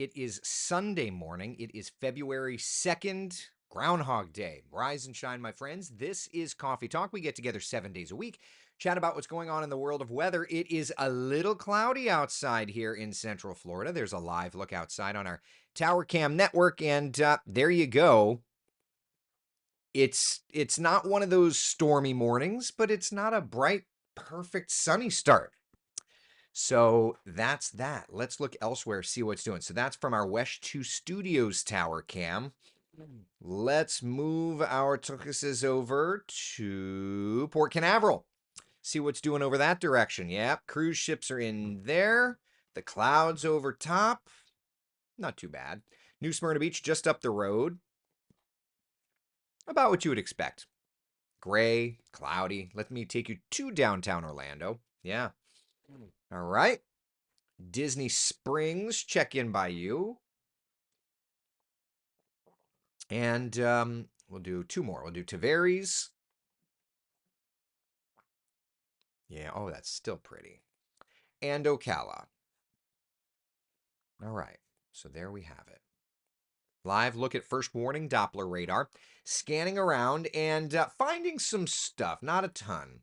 It is Sunday morning. It is February 2nd, Groundhog Day. Rise and shine, my friends. This is Coffee Talk. We get together 7 days a week, chat about what's going on in the world of weather. It is a little cloudy outside here in Central Florida. There's a live look outside on our Tower Cam network, and there you go. It's not one of those stormy mornings, but it's not a bright, perfect sunny start. So that's that. Let's look elsewhere, see what's doing. So that's from our West 2 Studios tower cam. Let's move our focuses over to Port Canaveral. See what's doing over that direction. Yep, cruise ships are in there. The clouds over top. Not too bad. New Smyrna Beach just up the road. About what you would expect. Gray, cloudy. Let me take you to downtown Orlando. Yeah. All right. Disney Springs, check in by you. And we'll do two more. We'll do Tavares. Yeah, oh, that's still pretty. And Ocala. All right, so there we have it. Live look at first warning Doppler radar. Scanning around and finding some stuff. Not a ton.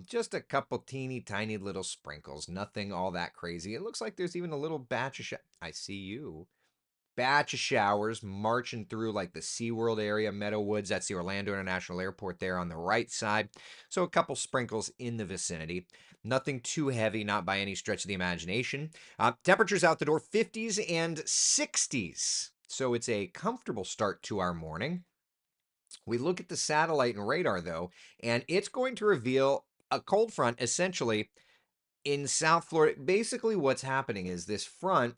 Just a couple teeny tiny little sprinkles. Nothing all that crazy. It looks like there's even a little batch of I see you. Batch of showers marching through like the SeaWorld area, Meadowwoods. That's the Orlando International Airport there on the right side. So a couple sprinkles in the vicinity. Nothing too heavy, not by any stretch of the imagination. Temperatures out the door 50s and 60s. So it's a comfortable start to our morning. We look at the satellite and radar though, and it's going to reveal a cold front essentially in South Florida. Basically what's happening is this front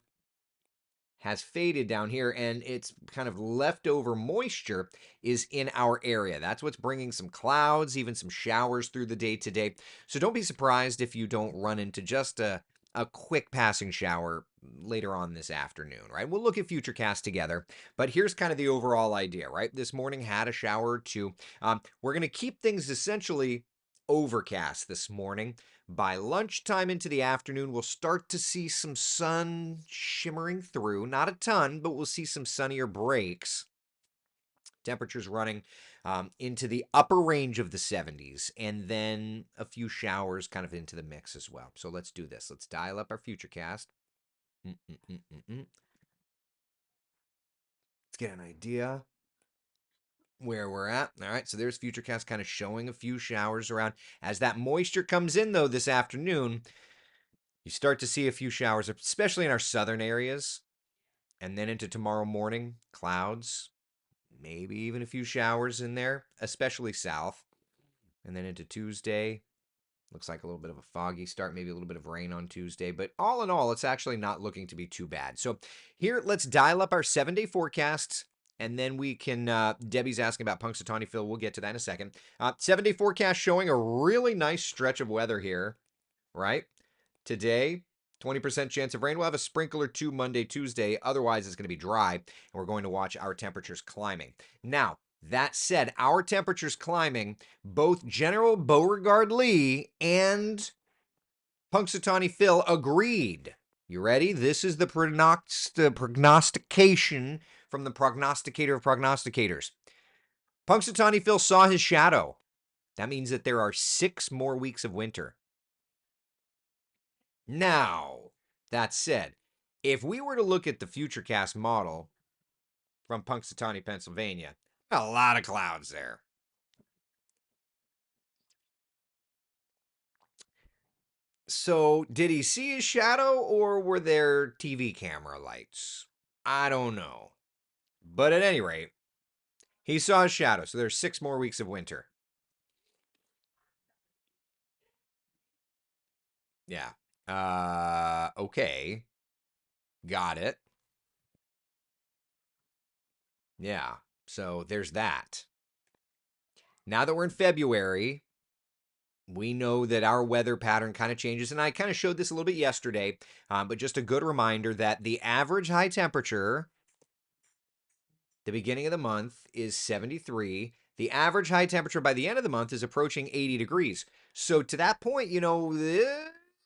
has faded down here, and it's kind of leftover moisture is in our area. That's what's bringing some clouds, even some showers through the day today. So don't be surprised if you don't run into just a quick passing shower later on this afternoon, right? We'll look at Futurecast together, but here's kind of the overall idea, right? This morning had a shower or two. We're going to keep things essentially overcast this morning. By lunchtime into the afternoon, we'll start to see some sun shimmering through. Not a ton, but we'll see some sunnier breaks. Temperatures running into the upper range of the 70s, and then a few showers kind of into the mix as well. So let's do this. Let's dial up our Futurecast. Let's get an idea where we're at. All right, so there's Futurecast kind of showing a few showers around. As that moisture comes in, though, this afternoon, you start to see a few showers, especially in our southern areas. And then into tomorrow morning, clouds, maybe even a few showers in there, especially south. And then into Tuesday, looks like a little bit of a foggy start, maybe a little bit of rain on Tuesday. But all in all, it's actually not looking to be too bad. So here, let's dial up our 7-day forecasts. And then we can, Debbie's asking about Punxsutawney Phil. We'll get to that in a second. 7-day forecast showing a really nice stretch of weather here, right? Today, 20% chance of rain. We'll have a sprinkle or two Monday, Tuesday. Otherwise, it's going to be dry, and we're going to watch our temperatures climbing. Now, that said, our temperatures climbing, both General Beauregard Lee and Punxsutawney Phil agreed. You ready? This is the prognostication from the prognosticator of prognosticators. Punxsutawney Phil saw his shadow. That means that there are 6 more weeks of winter. Now, that said, if we were to look at the Futurecast model from Punxsutawney, Pennsylvania, a lot of clouds there. So, did he see his shadow or were there TV camera lights? I don't know. But at any rate, he saw his shadow. So there's 6 more weeks of winter. Yeah. Okay. Got it. Yeah. So there's that. Now that we're in February, we know that our weather pattern kind of changes. And I kind of showed this a little bit yesterday, but just a good reminder that the average high temperature, the beginning of the month, is 73. The average high temperature by the end of the month is approaching 80 degrees. So to that point,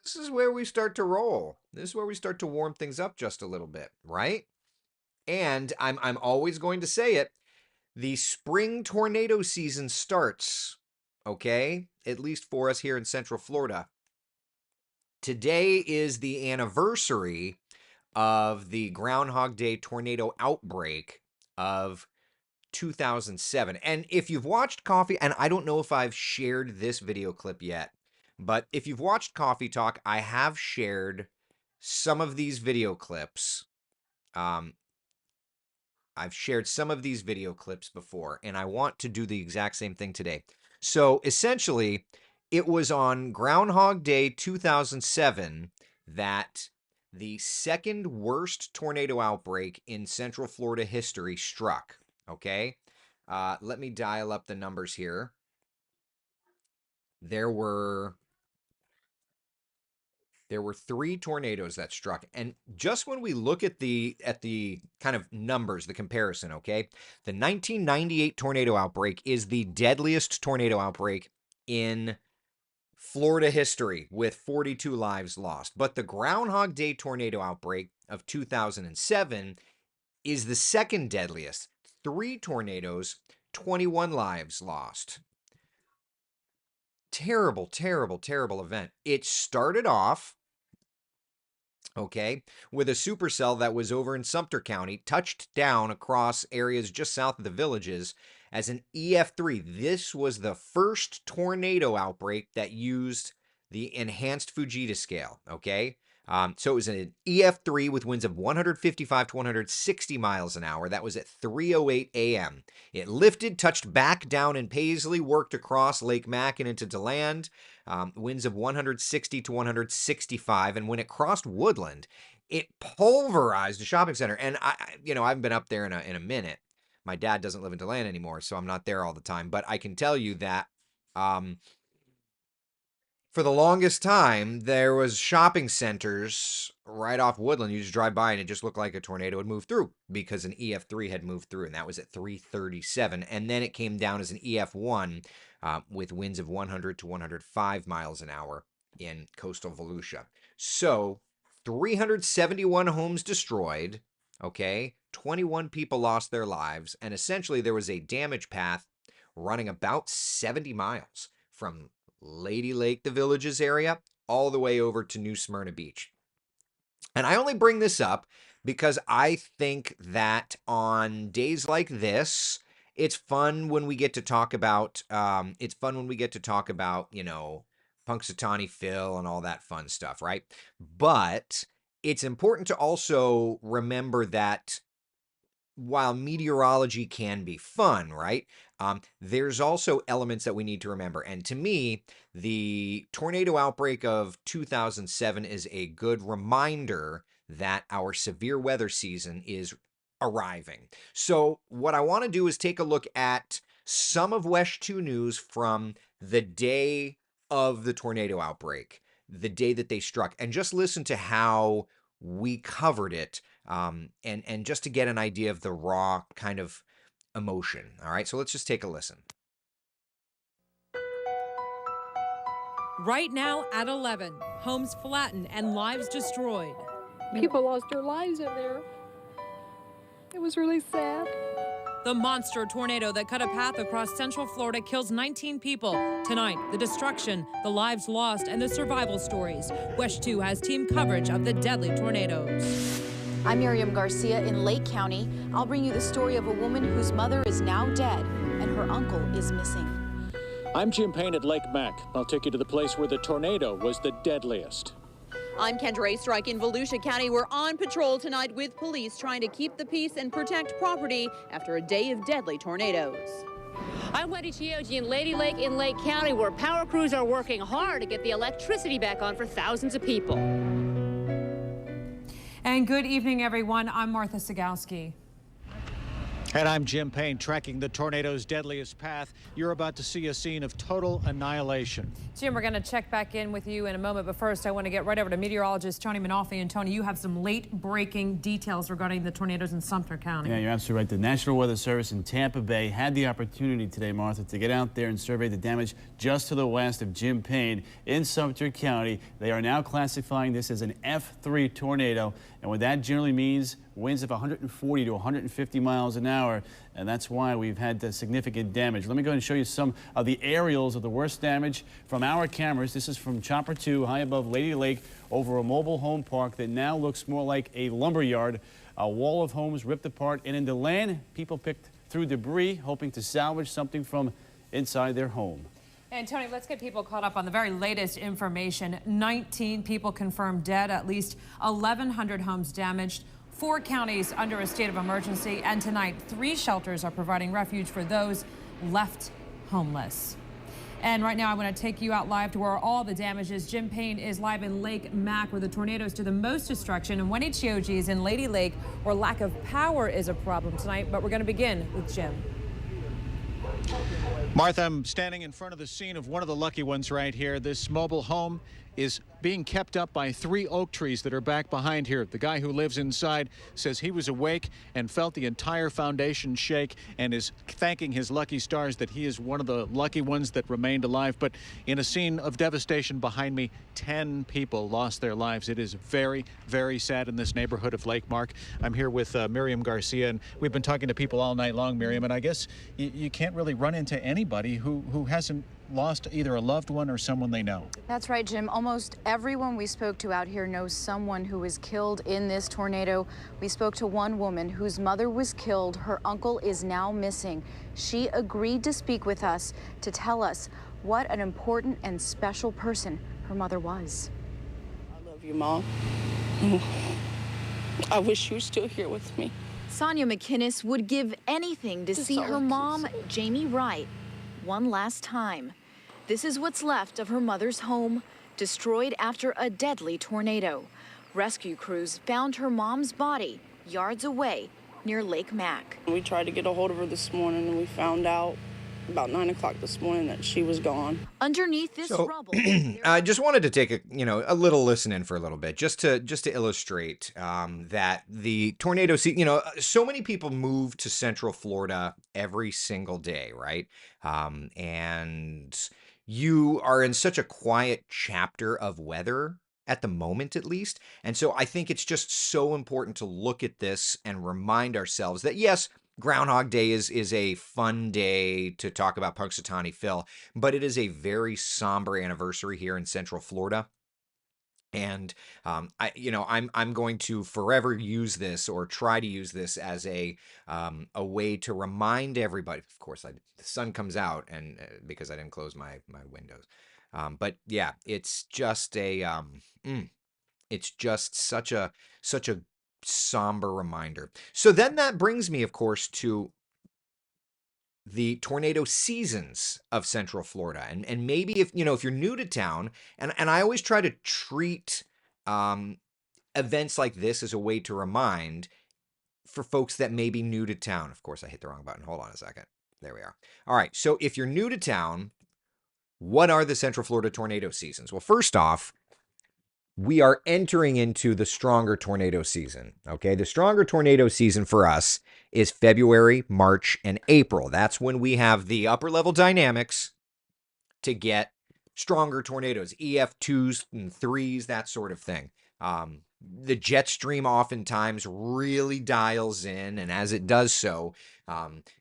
This is where we start to roll. This is where we start to warm things up just a little bit, right? And I'm always going to say it. The spring tornado season starts, okay? At least for us here in Central Florida. Today is the anniversary of the Groundhog Day tornado outbreak of 2007. And if you've watched Coffee, and I don't know if I've shared this video clip yet, but if you've watched Coffee Talk, I have shared some of these video clips. I've shared some of these video clips before, and I want to do the exact same thing today. So essentially, it was on Groundhog Day 2007 that the second worst tornado outbreak in Central Florida history struck. Okay? Let me dial up the numbers here. There were 3 tornadoes that struck. And just when we look at the kind of numbers, the comparison, okay? The 1998 tornado outbreak is the deadliest tornado outbreak in Florida history with 42 lives lost. But the Groundhog Day tornado outbreak of 2007 is the second deadliest. 3 tornadoes, 21 lives lost. Terrible, terrible, terrible event. It started off, okay, with a supercell that was over in Sumter County, touched down across areas just south of the villages as an EF3. This was the first tornado outbreak that used the enhanced Fujita scale, okay? So it was an EF3 with winds of 155 to 160 miles an hour. That was at 3:08 a.m. It lifted, touched back down in Paisley, worked across Lake Mack and into DeLand. Winds of 160 to 165, and when it crossed Woodland, it pulverized a shopping center. And I haven't been up there in a minute. My dad doesn't live in DeLand anymore, so I'm not there all the time. But I can tell you that for the longest time, there was shopping centers right off Woodland. You just drive by and it just looked like a tornado had moved through because an EF3 had moved through, and that was at 3:37. And then it came down as an EF1 with winds of 100 to 105 miles an hour in coastal Volusia. So 371 homes destroyed, okay? 21 people lost their lives, and essentially there was a damage path running about 70 miles from Lady Lake, the Villages area, all the way over to New Smyrna Beach. And I only bring this up because I think that on days like this, it's fun when we get to talk about, Punxsutawney Phil and all that fun stuff, right? But it's important to also remember that while meteorology can be fun, right? There's also elements that we need to remember. And to me, the tornado outbreak of 2007 is a good reminder that our severe weather season is arriving. So what I want to do is take a look at some of WESH 2 news from the day of the tornado outbreak, the day that they struck, and just listen to how we covered it, and just to get an idea of the raw kind of emotion. All right, so let's just take a listen. Right now at 11, homes flattened and lives destroyed. People lost their lives in there. It was really sad. The monster tornado that cut a path across Central Florida kills 19 people. Tonight, the destruction, the lives lost, and the survival stories. WESH 2 has team coverage of the deadly tornadoes. I'm Miriam Garcia in Lake County. I'll bring you the story of a woman whose mother is now dead and her uncle is missing. I'm Jim Payne at Lake Mack. I'll take you to the place where the tornado was the deadliest. I'm Kendra Strike in Volusia County. We're on patrol tonight with police trying to keep the peace and protect property after a day of deadly tornadoes. I'm Wendy Chioji in Lady Lake in Lake County, where power crews are working hard to get the electricity back on for thousands of people. And good evening, everyone. I'm Martha Sagowski. And I'm Jim Payne, tracking the tornado's deadliest path. You're about to see a scene of total annihilation. Jim, we're going to check back in with you in a moment, but first I want to get right over to meteorologist Tony Manolfi. And Tony, you have some late-breaking details regarding the tornadoes in Sumter County. Yeah, you're absolutely right. The National Weather Service in Tampa Bay had the opportunity today, Martha, to get out there and survey the damage just to the west of Jim Payne in Sumter County. They are now classifying this as an F3 tornado, and what that generally means, winds of 140 to 150 miles an hour, and that's why we've had significant damage. Let me go ahead and show you some of the aerials of the worst damage from our cameras. This is from Chopper 2, high above Lady Lake, over a mobile home park that now looks more like a lumber yard. A wall of homes ripped apart and into land. People picked through debris, hoping to salvage something from inside their home. And Tony, let's get people caught up on the very latest information. 19 people confirmed dead, at least 1,100 homes damaged. 4 counties under a state of emergency, and tonight 3 shelters are providing refuge for those left homeless. And right now I want to take you out live to where all the damage is. Jim Payne is live in Lake Mack, where the tornadoes do the most destruction, and Wendy Chioji is in Lady Lake, where lack of power is a problem tonight. But we're going to begin with Jim. Martha, I'm standing in front of the scene of one of the lucky ones right here. This mobile home is being kept up by 3 oak trees that are back behind here. The guy who lives inside says he was awake and felt the entire foundation shake and is thanking his lucky stars that he is one of the lucky ones that remained alive. But in a scene of devastation behind me, 10 people lost their lives. It is very, very sad in this neighborhood of Lake Mark. I'm here with Miriam Garcia, and we've been talking to people all night long, Miriam, and I guess you can't really run into anybody who hasn't lost either a loved one or someone they know. That's right, Jim. Almost everyone we spoke to out here knows someone who was killed in this tornado. We spoke to one woman whose mother was killed. Her uncle is now missing. She agreed to speak with us to tell us what an important and special person her mother was. I love you, Mom. I wish you were still here with me. Sonia McInnes would give anything to see her mom, Jamie Wright, one last time. This is what's left of her mother's home, destroyed after a deadly tornado. Rescue crews found her mom's body yards away near Lake Mack. We tried to get a hold of her this morning, and we found out about 9 o'clock this morning that she was gone. Underneath this rubble. I just wanted to take a little listen in for a little bit, just to illustrate that the tornado so many people move to Central Florida every single day, right? And you are in such a quiet chapter of weather at the moment, at least. And so I think it's just so important to look at this and remind ourselves that, yes, Groundhog Day is a fun day to talk about Punxsutawney Phil, but it is a very somber anniversary here in Central Florida. And I'm going to forever use this, or try to use this, as a way to remind everybody. Of course, the sun comes out, and because I didn't close my windows. But yeah, it's just such a somber reminder. So then that brings me, of course, to the tornado seasons of Central Florida. And maybe if you're new to town, and I always try to treat events like this as a way to remind for folks that may be new to town. Of course, I hit the wrong button. Hold on a second. There we are. All right. So if you're new to town, what are the Central Florida tornado seasons? Well, first off, we are entering into the stronger tornado season. Okay. The stronger tornado season for us is February, March, and April. That's when we have the upper level dynamics to get stronger tornadoes, EF2s and 3s, that sort of thing. The jet stream oftentimes really dials in, and as it does so,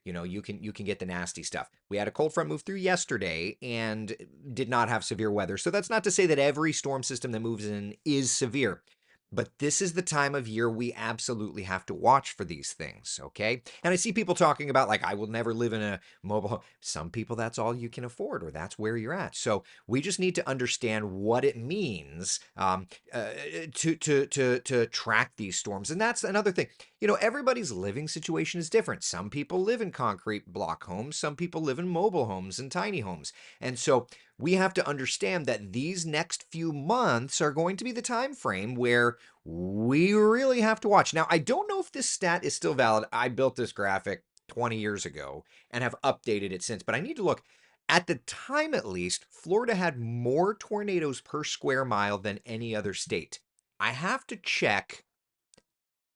you can get the nasty stuff. We had a cold front move through yesterday and did not have severe weather. So that's not to say that every storm system that moves in is severe. But this is the time of year we absolutely have to watch for these things, okay? And I see people talking about, like, I will never live in a mobile home. Some people, that's all you can afford, or that's where you're at. So we just need to understand what it means to track these storms. And that's another thing. Everybody's living situation is different. Some people live in concrete block homes. Some people live in mobile homes and tiny homes. And so we have to understand that these next few months are going to be the time frame where we really have to watch. Now, I don't know if this stat is still valid. I built this graphic 20 years ago and have updated it since. But I need to look. At the time, at least, Florida had more tornadoes per square mile than any other state. I have to check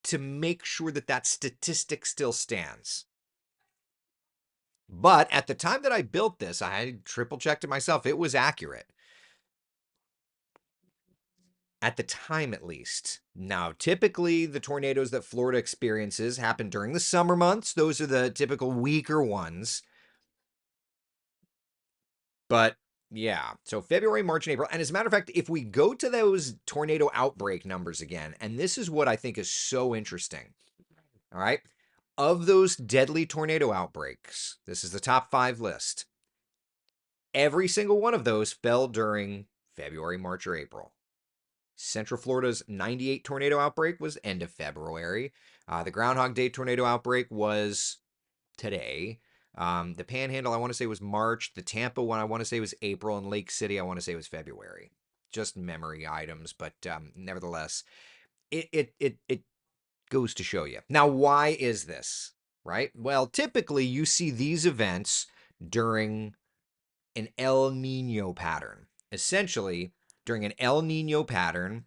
to make sure that that statistic still stands. But at the time that I built this, I triple checked it myself. It was accurate. At the time, at least. Now, typically, the tornadoes that Florida experiences happen during the summer months. Those are the typical weaker ones. But yeah, so February, March, and April. And as a matter of fact, if we go to those tornado outbreak numbers again, and this is what I think is so interesting. All right. Of those deadly tornado outbreaks, this is the top 5 list. Every single one of those fell during February, March, or April. Central Florida's 98 tornado outbreak was end of February. The Groundhog Day tornado outbreak was today. The Panhandle, I want to say, was March. The Tampa one, I want to say, was April. And Lake City, I want to say, was February. Just memory items, but nevertheless, it goes to show you. Now, why is this, right? Well, typically you see these events during an El Nino pattern. Essentially, during an El Nino pattern,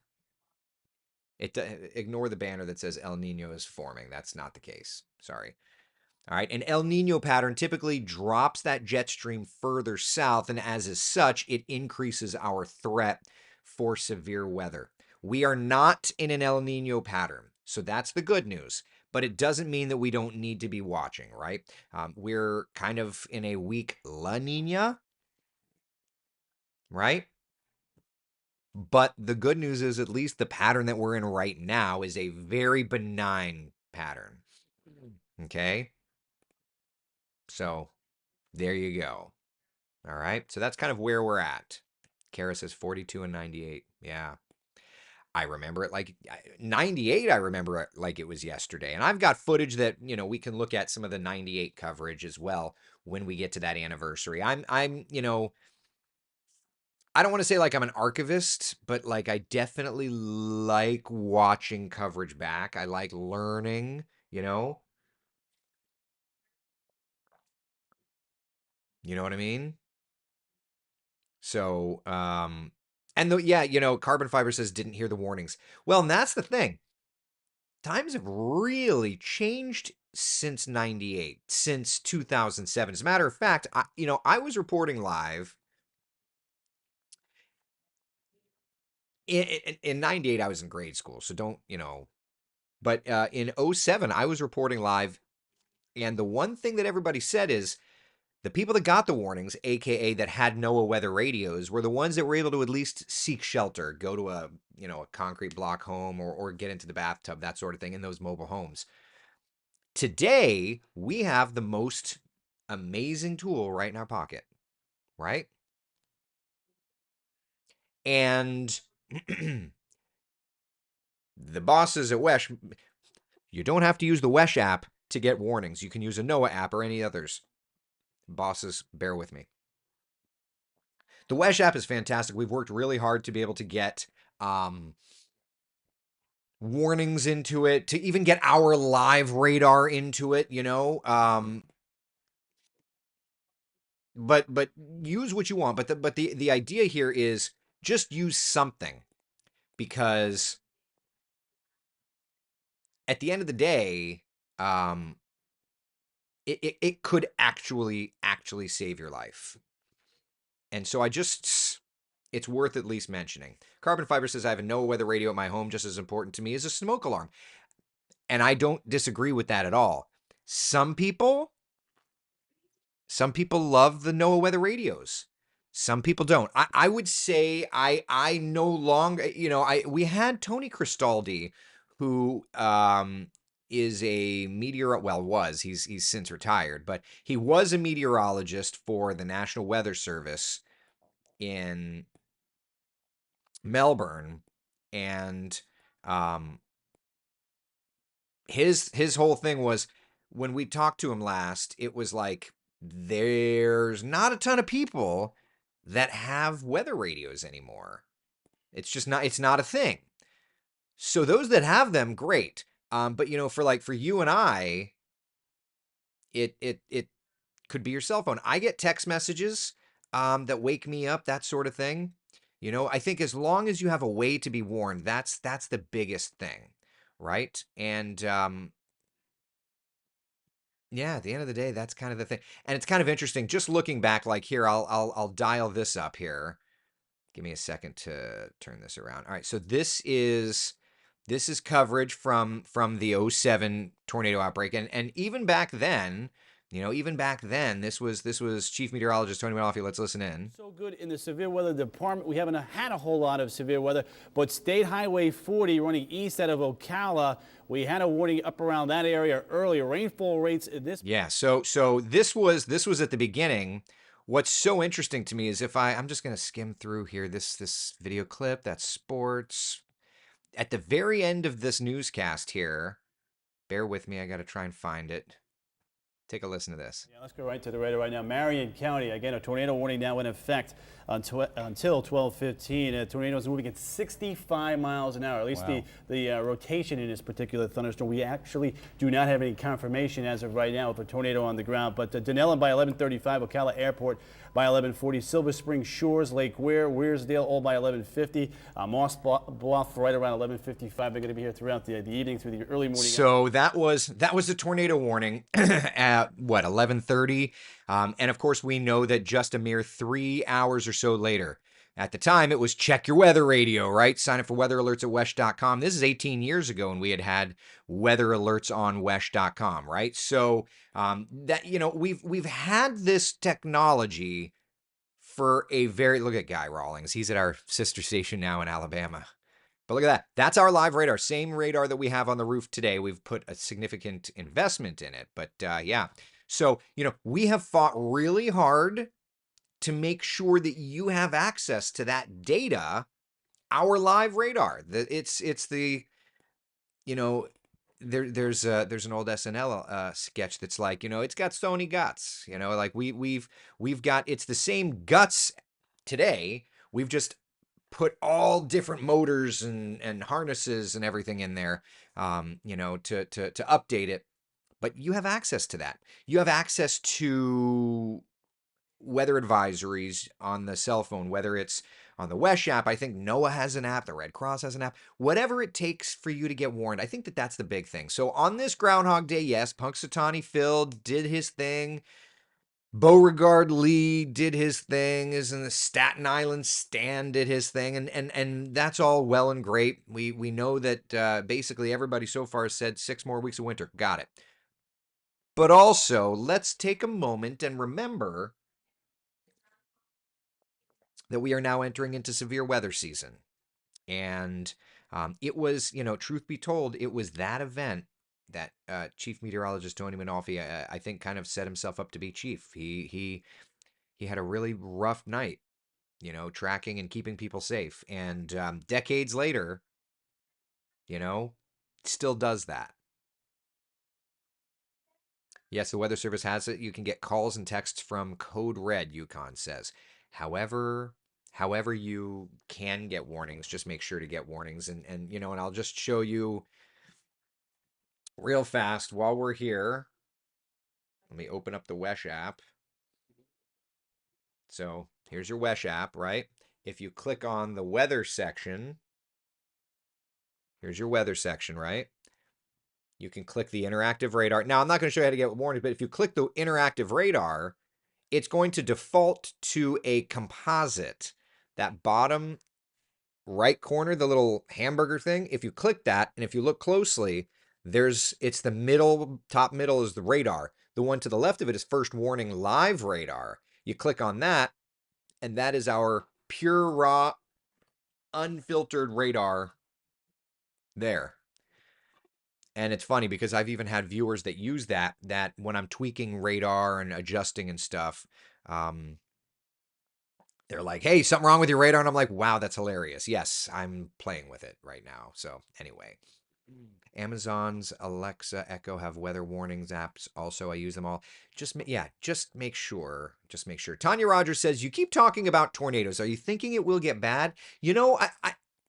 ignore the banner that says El Nino is forming. That's not the case. Sorry. All right. An El Nino pattern typically drops that jet stream further south, and as such, it increases our threat for severe weather. We are not in an El Nino pattern, so that's the good news. But it doesn't mean that we don't need to be watching, right? We're kind of in a weak La Nina, right? But the good news is at least the pattern that we're in right now is a very benign pattern. Okay? So there you go. All right. So that's kind of where we're at. Kara says 42 and 98. Yeah. I remember it like 98. I remember it like it was yesterday. And I've got footage that, we can look at some of the 98 coverage as well when we get to that anniversary. I'm I don't want to say like I'm an archivist, but like I definitely like watching coverage back. I like learning, You know what I mean? So, Carbon Fiber says didn't hear the warnings. Well, and that's the thing. Times have really changed since 98, since 2007. As a matter of fact, I was reporting live in 98. I was in grade school, so don't, but in 07, I was reporting live. And the one thing that everybody said is the people that got the warnings, aka that had NOAA weather radios, were the ones that were able to at least seek shelter, go to a concrete block home or get into the bathtub, that sort of thing, in those mobile homes. Today, we have the most amazing tool right in our pocket, right? And the bosses at WESH, you don't have to use the WESH app to get warnings. You can use a NOAA app or any others. Bosses, bear with me. The WESH app is fantastic. We've worked really hard to be able to get warnings into it, to even get our live radar into it, but use what you want. But the idea here is just use something, because at the end of the day, it could actually save your life. And so it's worth at least mentioning. Carbon Fiber says, I have a NOAA weather radio at my home. Just as important to me as a smoke alarm. And I don't disagree with that at all. Some people love the NOAA weather radios. Some people don't. I would say I no longer, we had Tony Cristaldi, who is a he's since retired, but he was a meteorologist for the National Weather Service in Melbourne, and his whole thing was, when we talked to him last, it was like there's not a ton of people that have weather radios anymore. It's not a thing. So those that have them, great. But for you and I, it could be your cell phone. I get text messages that wake me up, that sort of thing. You know, I think as long as you have a way to be warned, that's the biggest thing, right? And yeah, at the end of the day, that's kind of the thing. And it's kind of interesting. Just looking back, like here, I'll dial this up here. Give me a second to turn this around. All right, so this is coverage from the '07 tornado outbreak, and even back then, this was Chief Meteorologist Tony Malafia. Let's listen in. So good in the severe weather department. We haven't had a whole lot of severe weather, but State Highway 40 running east out of Ocala, we had a warning up around that area earlier. Rainfall rates in this. Yeah, so this was at the beginning. What's so interesting to me is if I'm just gonna skim through here this video clip, that's sports. At the very end of this newscast here, bear with me, I gotta try and find it. Take a listen to this. Yeah, let's go right to the radar right now. Marion County, again, a tornado warning now in effect until 12:15. Tornado is moving at 65 miles an hour. At least Wow. the rotation in this particular thunderstorm. We actually do not have any confirmation as of right now of a tornado on the ground. But Denellen by 11:35, Ocala Airport by 11:40, Silver Spring Shores, Lake Weir, Weirsdale, all by 11:50. Moss Bluff right around 11:55. They're going to be here throughout the evening through the early morning. So that was a tornado warning at what 11:30, and of course we know that just a mere 3 hours or so later. At the time, it was check your weather radio, right? Sign up for weather alerts at wesh.com. This is 18 years ago, and we had weather alerts on wesh.com, right? So that we've had this technology for a very look at Guy Rawlings. He's at our sister station now in Alabama. But look at that. That's our live radar. Same radar that we have on the roof today. We've put a significant investment in it. But yeah. So, we have fought really hard to make sure that you have access to that data, our live radar. It's the, there's an old SNL sketch that's like, it's got Sony guts, like we've got, it's the same guts today. We've just put all different motors and harnesses and everything in there, to update it. But you have access to that. You have access to weather advisories on the cell phone, whether it's on the Wesh app. I think NOAA has an app. The Red Cross has an app. Whatever it takes for you to get warned. I think that's the big thing. So on this Groundhog Day, yes, Punxsutawney Phil did his thing. Beauregard Lee did his thing, is in the Staten Island Stan did his thing, and that's all well and great. We know that basically everybody so far has said 6 more weeks of winter. Got it. But also, let's take a moment and remember that we are now entering into severe weather season. And it was, truth be told, it was that event that Chief Meteorologist Tony Malafia, I think, kind of set himself up to be chief. He had a really rough night, tracking and keeping people safe. And decades later, still does that. Yes, the Weather Service has it. You can get calls and texts from Code Red, Yukon says. However you can get warnings, just make sure to get warnings. And I'll just show you real fast while we're here. Let me open up the Wesh app. So here's your Wesh app, right? If you click on the weather section, here's your weather section, right? You can click the interactive radar. Now, I'm not going to show you how to get warnings, but if you click the interactive radar, it's going to default to a composite. That bottom right corner, the little hamburger thing, if you click that, and if you look closely, it's the middle, top middle is the radar. The one to the left of it is First Warning Live Radar. You click on that, and that is our pure, raw, unfiltered radar there. And it's funny because I've even had viewers that use that when I'm tweaking radar and adjusting and stuff, they're like, hey, something wrong with your radar? And I'm like, wow, that's hilarious. Yes, I'm playing with it right now. So anyway, Amazon's Alexa, Echo have weather warnings apps. Also, I use them all. Just make sure. Tanya Rogers says, you keep talking about tornadoes. Are you thinking it will get bad?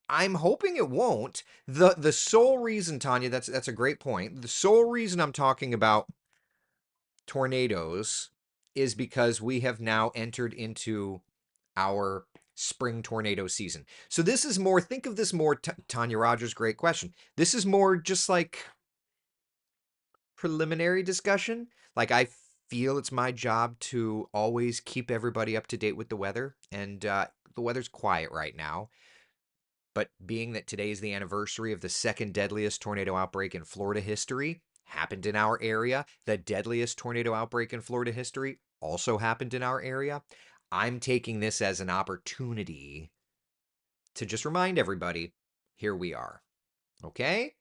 I'm hoping it won't. The sole reason, Tanya, that's a great point. The sole reason I'm talking about tornadoes is because we have now entered into our spring tornado season. So this is more, think of this more, Tanya Rogers, great question. This is more just like preliminary discussion. Like, I feel it's my job to always keep everybody up to date with the weather. And the weather's quiet right now. But being that today is the anniversary of the second deadliest tornado outbreak in Florida history, happened in our area. The deadliest tornado outbreak in Florida history also happened in our area. I'm taking this as an opportunity to just remind everybody, here we are. Okay?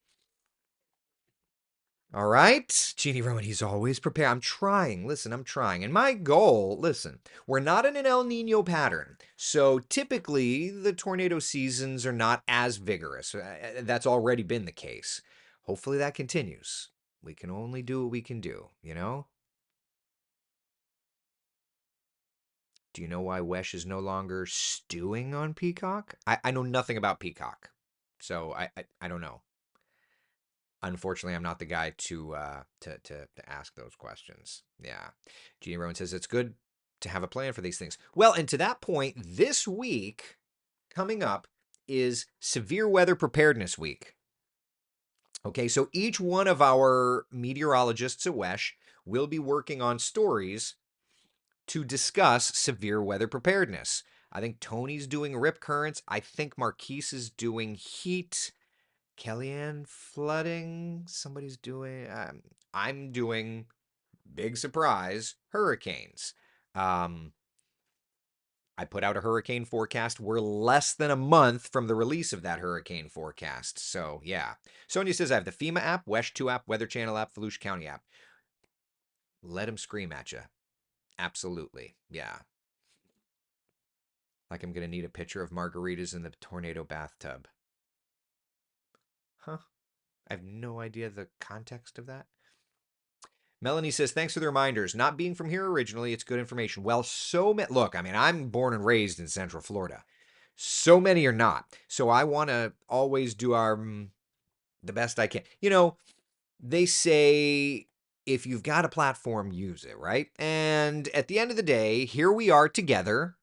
All right. Jeannie Rowan, he's always prepared. I'm trying. Listen, I'm trying. And my goal, listen, we're not in an El Nino pattern. So typically the tornado seasons are not as vigorous. That's already been the case. Hopefully that continues. We can only do what we can do, you know? Do you know why Wesh is no longer stewing on Peacock? I know nothing about Peacock. So I don't know. Unfortunately, I'm not the guy to ask those questions. Yeah. Jeannie Rowan says it's good to have a plan for these things. Well, and to that point, this week coming up is Severe Weather Preparedness Week. Okay, so each one of our meteorologists at WESH will be working on stories to discuss severe weather preparedness. I think Tony's doing rip currents. I think Marquise is doing heat. Kellyanne flooding. Somebody's doing. I'm doing, big surprise, hurricanes. I put out a hurricane forecast. We're less than a month from the release of that hurricane forecast. So, yeah. Sonia says, I have the FEMA app, WESH 2 app, Weather Channel app, Volusia County app. Let him scream at you. Absolutely. Yeah. Like I'm going to need a picture of margaritas in the tornado bathtub. Huh? I have no idea the context of that. Melanie says, thanks for the reminders. Not being from here originally, it's good information. Well, look, I mean, I'm born and raised in Central Florida. So many are not. So I want to always do the best I can. You know, they say if you've got a platform, use it, right? And at the end of the day, here we are together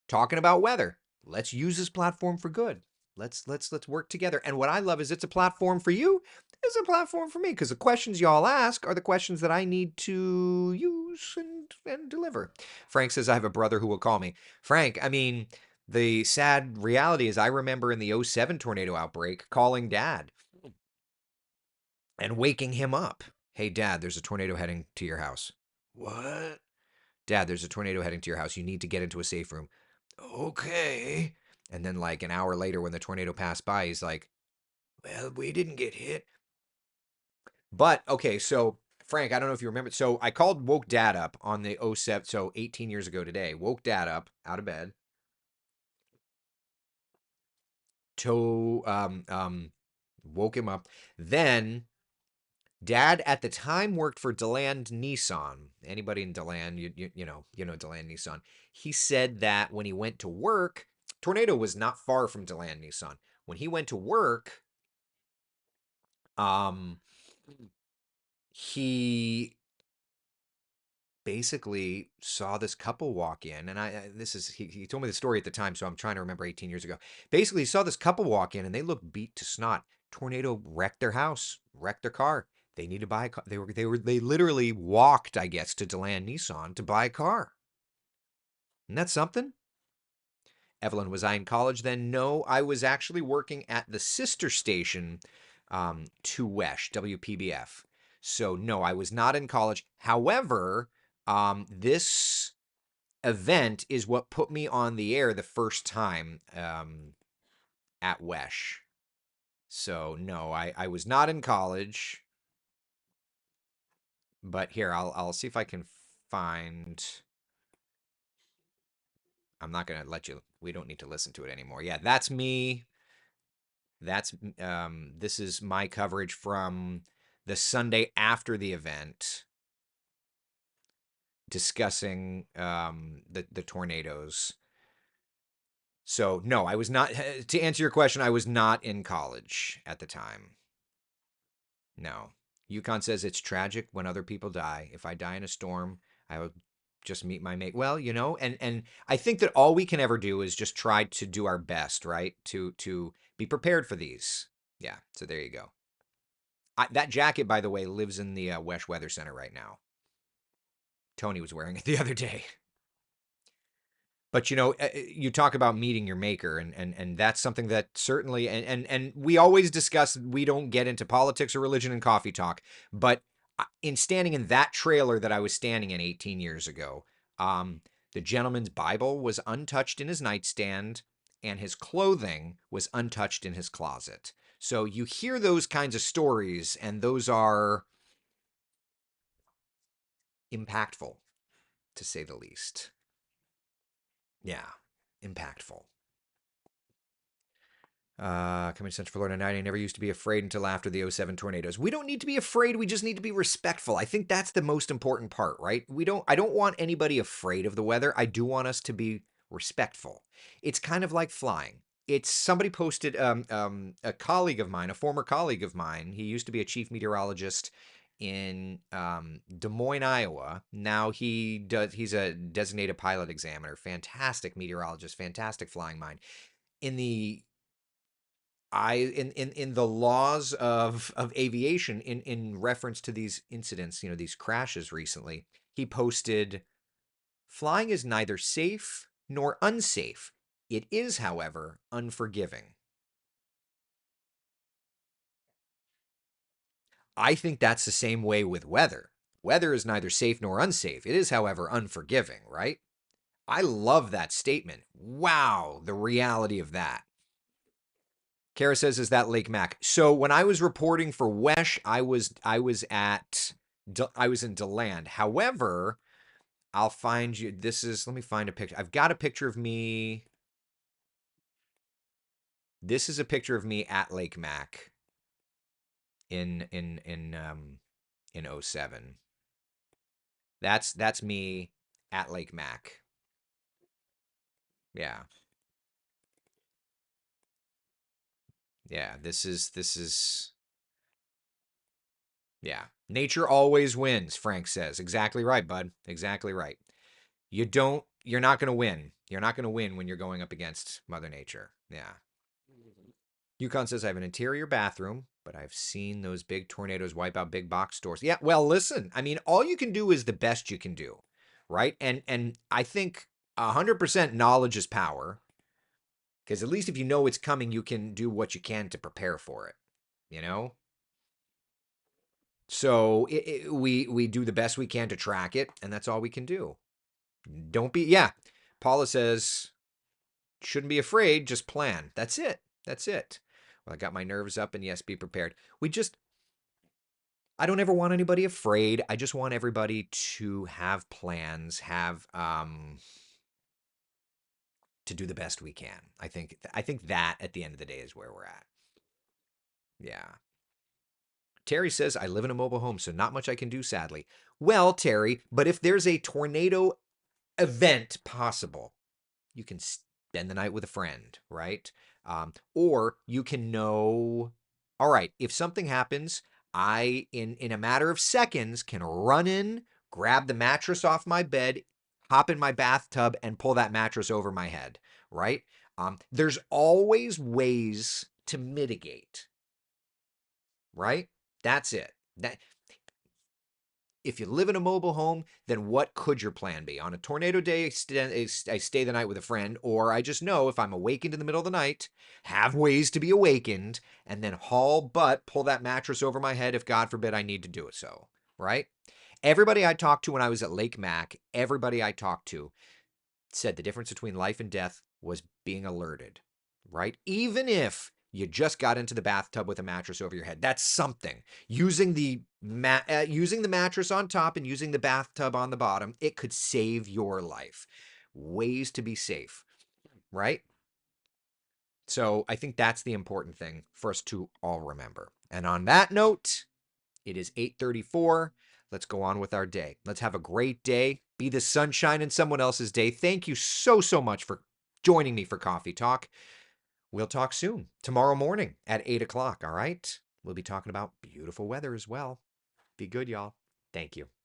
talking about weather. Let's use this platform for good. Let's work together. And what I love is it's a platform for you. It's a platform for me because the questions y'all ask are the questions that I need to use and deliver. Frank says I have a brother who will call me. Frank, I mean, the sad reality is I remember in the '07 tornado outbreak calling Dad and waking him up. Hey, Dad, there's a tornado heading to your house. What? Dad, there's a tornado heading to your house. You need to get into a safe room. Okay. And then, like, an hour later, when the tornado passed by, he's like, well, we didn't get hit. But, okay, so, Frank, I don't know if you remember. So, I woke Dad up on the '07, so 18 years ago today. Woke Dad up out of bed. Woke him up. Then Dad at the time worked for DeLand Nissan. Anybody in DeLand, you know DeLand Nissan. He said that when he went to work, tornado was not far from DeLand Nissan. When he went to work, he basically saw this couple walk in, and he told me the story at the time, so I'm trying to remember 18 years ago. Basically, he saw this couple walk in, and they looked beat to snot. Tornado wrecked their house, wrecked their car. They need to buy a car. They literally walked, I guess, to DeLand Nissan to buy a car. Isn't that something? Evelyn, was I in college then? No, I was actually working at the sister station to WESH, WPBF. So no, I was not in college. However, this event is what put me on the air the first time at WESH. So no, I was not in college. But here, I'll see if I can find. I'm not gonna let you. We don't need to listen to it anymore. Yeah, that's me. This is my coverage from the Sunday after the event, discussing the tornadoes. So no, I was not. To answer your question, I was not in college at the time. No. Yukon says it's tragic when other people die. If I die in a storm, I will just meet my mate. Well, and I think that all we can ever do is just try to do our best, right? To be prepared for these. Yeah. So there you go. That jacket, by the way, lives in the Wesh Weather Center right now. Tony was wearing it the other day. But you talk about meeting your maker, and that's something that certainly, and we always discuss. We don't get into politics or religion in coffee talk, but in standing in that trailer that I was standing in 18 years ago, the gentleman's Bible was untouched in his nightstand, and his clothing was untouched in his closet. So you hear those kinds of stories, and those are impactful, to say the least. Yeah, impactful. Coming to Central Florida tonight. I never used to be afraid until after the '07 tornadoes. We don't need to be afraid. We just need to be respectful. I think that's the most important part, right? I don't want anybody afraid of the weather. I do want us to be respectful. It's kind of like flying. It's somebody posted, a colleague of mine, a former colleague of mine. He used to be a chief meteorologist in Des Moines, Iowa. Now he's a designated pilot examiner. Fantastic meteorologist, fantastic flying mind. In the in the laws of aviation, in reference to these incidents, these crashes recently, he posted, flying is neither safe nor unsafe. It is, however, unforgiving. I think that's the same way with weather. Weather is neither safe nor unsafe. It is, however, unforgiving, right? I love that statement. Wow, the reality of that. Kara says, "Is that Lake Mac?" So when I was reporting for Wesh, I was in DeLand. However, I'll find you. Let me find a picture. I've got a picture of me. This is a picture of me at Lake Mac in '07. That's me at Lake Mac. Yeah. Yeah, this is yeah. Nature always wins, Frank says. Exactly right, bud. Exactly right. You're not going to win. You're not going to win when you're going up against Mother Nature. Yeah. Yukon says, I have an interior bathroom, but I've seen those big tornadoes wipe out big box stores. Yeah, well, listen, I mean, all you can do is the best you can do, right? And I think 100% knowledge is power, because at least if you know it's coming, you can do what you can to prepare for it, you know? So we do the best we can to track it, and that's all we can do. Don't be, yeah. Paula says, shouldn't be afraid, just plan. That's it. That's it. Well, I got my nerves up, and yes, be prepared. I don't ever want anybody afraid. I just want everybody to have plans, to do the best we can. I think that at the end of the day is where we're at. Yeah. Terry says, I live in a mobile home, so not much I can do, sadly. Well, Terry, but if there's a tornado event possible, you can spend the night with a friend, right? Or you can know, all right, if something happens, I, in a matter of seconds, can run in, grab the mattress off my bed, hop in my bathtub, and pull that mattress over my head, right? There's always ways to mitigate, right? That's it. If you live in a mobile home, then what could your plan be? On a tornado day, I stay the night with a friend, or I just know if I'm awakened in the middle of the night, have ways to be awakened, and then pull that mattress over my head if, God forbid, I need to do it so, right? Everybody I talked to when I was at Lake Mac, everybody I talked to said the difference between life and death was being alerted, right? Even if you just got into the bathtub with a mattress over your head, that's something. Using the mattress on top and using the bathtub on the bottom, it could save your life. Ways to be safe, right? So I think that's the important thing for us to all remember. And on that note, it is 8:34. Let's go on with our day. Let's have a great day. Be the sunshine in someone else's day. Thank you so much for joining me for Coffee Talk. We'll talk soon, tomorrow morning at 8 o'clock, all right? We'll be talking about beautiful weather as well. Be good, y'all. Thank you.